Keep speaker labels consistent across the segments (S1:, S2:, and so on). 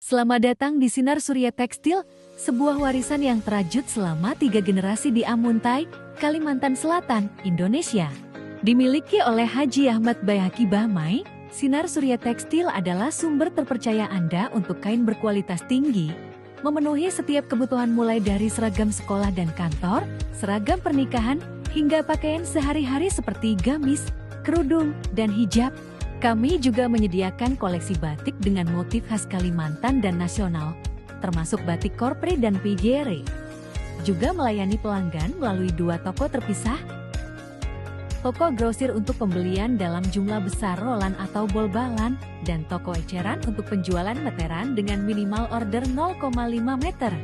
S1: Selamat datang di Sinar Surya Tekstil, sebuah warisan yang terajut selama 3 generasi di Amuntai, Kalimantan Selatan, Indonesia. Dimiliki oleh Haji Ahmad Baihaqi Bahmai, Sinar Surya Tekstil adalah sumber terpercaya Anda untuk kain berkualitas tinggi, memenuhi setiap kebutuhan mulai dari seragam sekolah dan kantor, seragam pernikahan, hingga pakaian sehari-hari seperti gamis, kerudung, dan hijab. Kami juga menyediakan koleksi batik dengan motif khas Kalimantan dan nasional, termasuk batik korpre dan pigere. Juga melayani pelanggan melalui 2 toko terpisah. Toko grosir untuk pembelian dalam jumlah besar rolan atau bol-balan, dan toko eceran untuk penjualan meteran dengan minimal order 0,5 meter.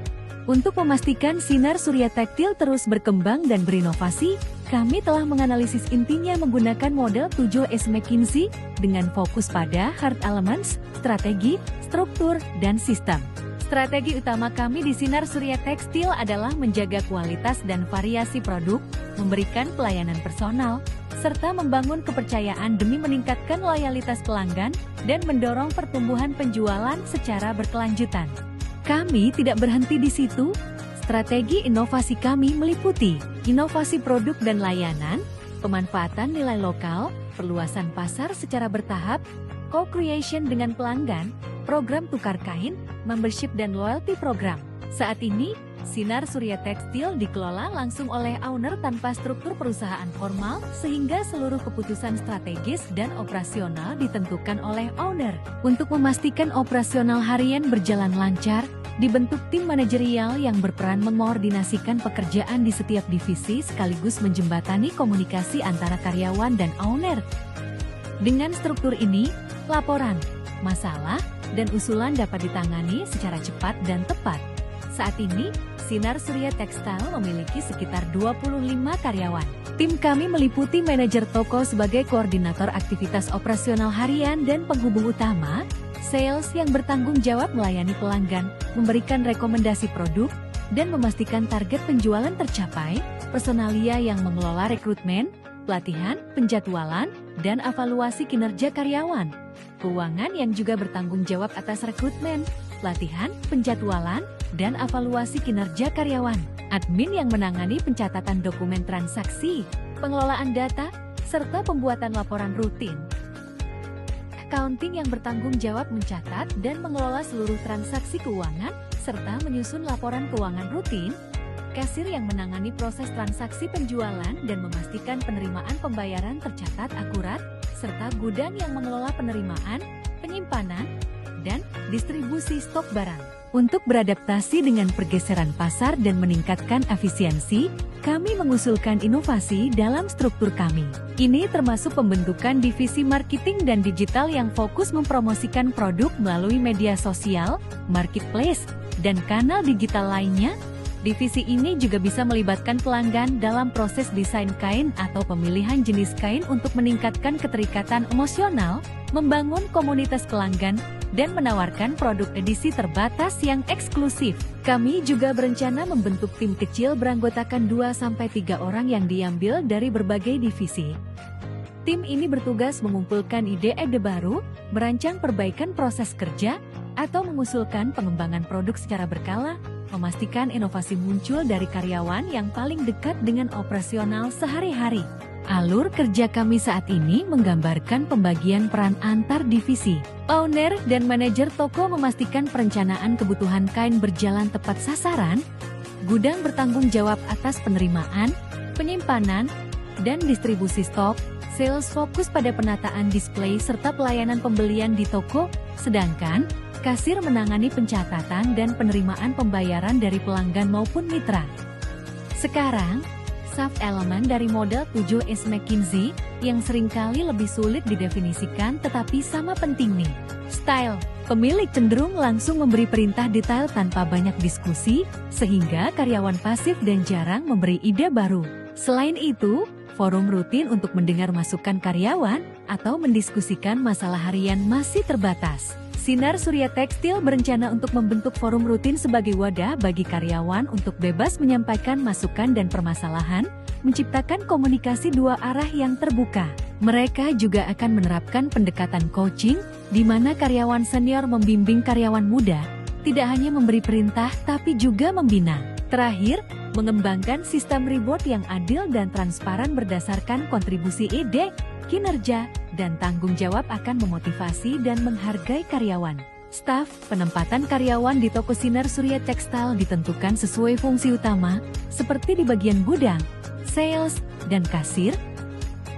S1: Untuk memastikan Sinar Surya Tekstil terus berkembang dan berinovasi, kami telah menganalisis intinya menggunakan model 7S McKinsey dengan fokus pada hard elements, strategi, struktur, dan sistem. Strategi utama kami di Sinar Surya Tekstil adalah menjaga kualitas dan variasi produk, memberikan pelayanan personal, serta membangun kepercayaan demi meningkatkan loyalitas pelanggan dan mendorong pertumbuhan penjualan secara berkelanjutan. Kami tidak berhenti di situ. Strategi inovasi kami meliputi inovasi produk dan layanan, pemanfaatan nilai lokal, perluasan pasar secara bertahap, co-creation dengan pelanggan, program tukar kain, membership dan loyalty program. Saat ini, Sinar Surya Tekstil dikelola langsung oleh owner tanpa struktur perusahaan formal, sehingga seluruh keputusan strategis dan operasional ditentukan oleh owner. Untuk memastikan operasional harian berjalan lancar, dibentuk tim manajerial yang berperan mengkoordinasikan pekerjaan di setiap divisi sekaligus menjembatani komunikasi antara karyawan dan owner. Dengan struktur ini, laporan, masalah, dan usulan dapat ditangani secara cepat dan tepat. Saat ini, Sinar Surya Tekstil memiliki sekitar 25 karyawan. Tim kami meliputi manajer toko sebagai koordinator aktivitas operasional harian dan penghubung utama, sales yang bertanggung jawab melayani pelanggan, memberikan rekomendasi produk, dan memastikan target penjualan tercapai, personalia yang mengelola rekrutmen, pelatihan, penjadwalan, dan evaluasi kinerja karyawan, keuangan yang juga bertanggung jawab atas rekrutmen, pelatihan, penjadwalan, dan evaluasi kinerja karyawan, admin yang menangani pencatatan dokumen transaksi, pengelolaan data, serta pembuatan laporan rutin, accounting yang bertanggung jawab mencatat dan mengelola seluruh transaksi keuangan, serta menyusun laporan keuangan rutin, kasir yang menangani proses transaksi penjualan dan memastikan penerimaan pembayaran tercatat akurat, serta gudang yang mengelola penerimaan, penyimpanan, dan distribusi stok barang. Untuk beradaptasi dengan pergeseran pasar dan meningkatkan efisiensi, kami mengusulkan inovasi dalam struktur kami. Ini termasuk pembentukan divisi marketing dan digital yang fokus mempromosikan produk melalui media sosial, marketplace, dan kanal digital lainnya. Divisi ini juga bisa melibatkan pelanggan dalam proses desain kain atau pemilihan jenis kain untuk meningkatkan keterikatan emosional, membangun komunitas pelanggan, dan menawarkan produk edisi terbatas yang eksklusif. Kami juga berencana membentuk tim kecil beranggotakan 2-3 orang yang diambil dari berbagai divisi. Tim ini bertugas mengumpulkan ide-ide baru, merancang perbaikan proses kerja, atau mengusulkan pengembangan produk secara berkala, memastikan inovasi muncul dari karyawan yang paling dekat dengan operasional sehari-hari. Alur kerja kami saat ini menggambarkan pembagian peran antar divisi. Owner dan manajer toko memastikan perencanaan kebutuhan kain berjalan tepat sasaran, gudang bertanggung jawab atas penerimaan, penyimpanan, dan distribusi stok, sales fokus pada penataan display serta pelayanan pembelian di toko, sedangkan kasir menangani pencatatan dan penerimaan pembayaran dari pelanggan maupun mitra. Sekarang, soft element dari model 7S McKinsey yang seringkali lebih sulit didefinisikan tetapi sama penting nih. Style. Pemilik cenderung langsung memberi perintah detail tanpa banyak diskusi, sehingga karyawan pasif dan jarang memberi ide baru. Selain itu, forum rutin untuk mendengar masukan karyawan atau mendiskusikan masalah harian masih terbatas. Sinar Surya Tekstil berencana untuk membentuk forum rutin sebagai wadah bagi karyawan untuk bebas menyampaikan masukan dan permasalahan, menciptakan komunikasi 2 arah yang terbuka. Mereka juga akan menerapkan pendekatan coaching, di mana karyawan senior membimbing karyawan muda, Tidak hanya memberi perintah, tapi juga membina. Terakhir, mengembangkan sistem reward yang adil dan transparan berdasarkan kontribusi ide, kinerja, dan tanggung jawab akan memotivasi dan menghargai karyawan. Staf, penempatan karyawan di toko Sinar Surya Textile ditentukan sesuai fungsi utama, seperti di bagian gudang, sales, dan kasir.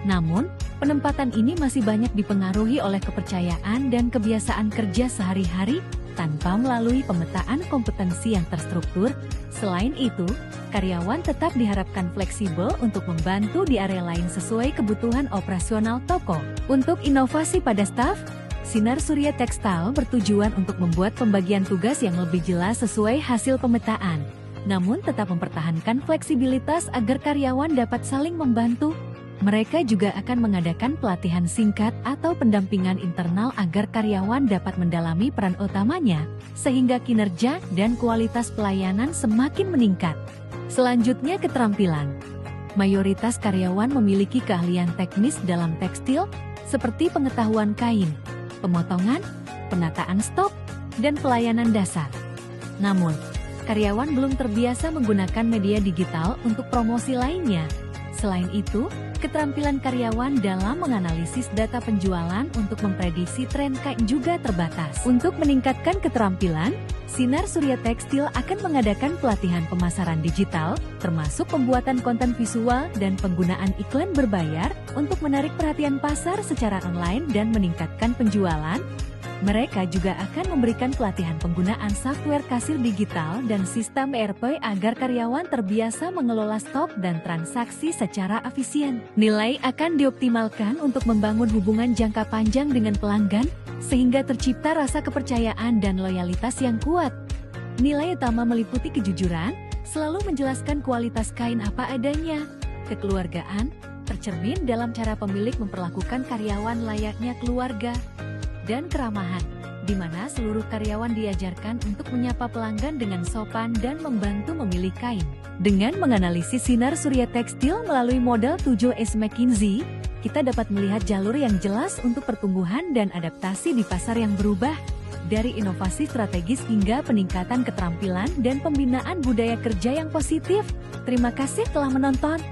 S1: Namun, penempatan ini masih banyak dipengaruhi oleh kepercayaan dan kebiasaan kerja sehari-hari, tanpa melalui pemetaan kompetensi yang terstruktur. Selain itu, karyawan tetap diharapkan fleksibel untuk membantu di area lain sesuai kebutuhan operasional toko. Untuk inovasi pada staf, Sinar Surya Textile bertujuan untuk membuat pembagian tugas yang lebih jelas sesuai hasil pemetaan, namun tetap mempertahankan fleksibilitas agar karyawan dapat saling membantu. Mereka juga akan mengadakan pelatihan singkat atau pendampingan internal agar karyawan dapat mendalami peran utamanya, sehingga kinerja dan kualitas pelayanan semakin meningkat. Selanjutnya, keterampilan. Mayoritas karyawan memiliki keahlian teknis dalam tekstil, seperti pengetahuan kain, pemotongan, penataan stok, dan pelayanan dasar. Namun, karyawan belum terbiasa menggunakan media digital untuk promosi lainnya. Selain itu, keterampilan karyawan dalam menganalisis data penjualan untuk memprediksi tren kain juga terbatas. Untuk meningkatkan keterampilan, Sinar Surya Textile akan mengadakan pelatihan pemasaran digital, termasuk pembuatan konten visual dan penggunaan iklan berbayar untuk menarik perhatian pasar secara online dan meningkatkan penjualan. Mereka juga akan memberikan pelatihan penggunaan software kasir digital dan sistem ERP agar karyawan terbiasa mengelola stok dan transaksi secara efisien. Nilai akan dioptimalkan untuk membangun hubungan jangka panjang dengan pelanggan, sehingga tercipta rasa kepercayaan dan loyalitas yang kuat. Nilai utama meliputi kejujuran, selalu menjelaskan kualitas kain apa adanya, kekeluargaan, tercermin dalam cara pemilik memperlakukan karyawan layaknya keluarga, dan keramahan, di mana seluruh karyawan diajarkan untuk menyapa pelanggan dengan sopan dan membantu memilih kain. Dengan menganalisis Sinar Surya Textile melalui model 7S McKinsey, kita dapat melihat jalur yang jelas untuk pertumbuhan dan adaptasi di pasar yang berubah, dari inovasi strategis hingga peningkatan keterampilan dan pembinaan budaya kerja yang positif. Terima kasih telah menonton.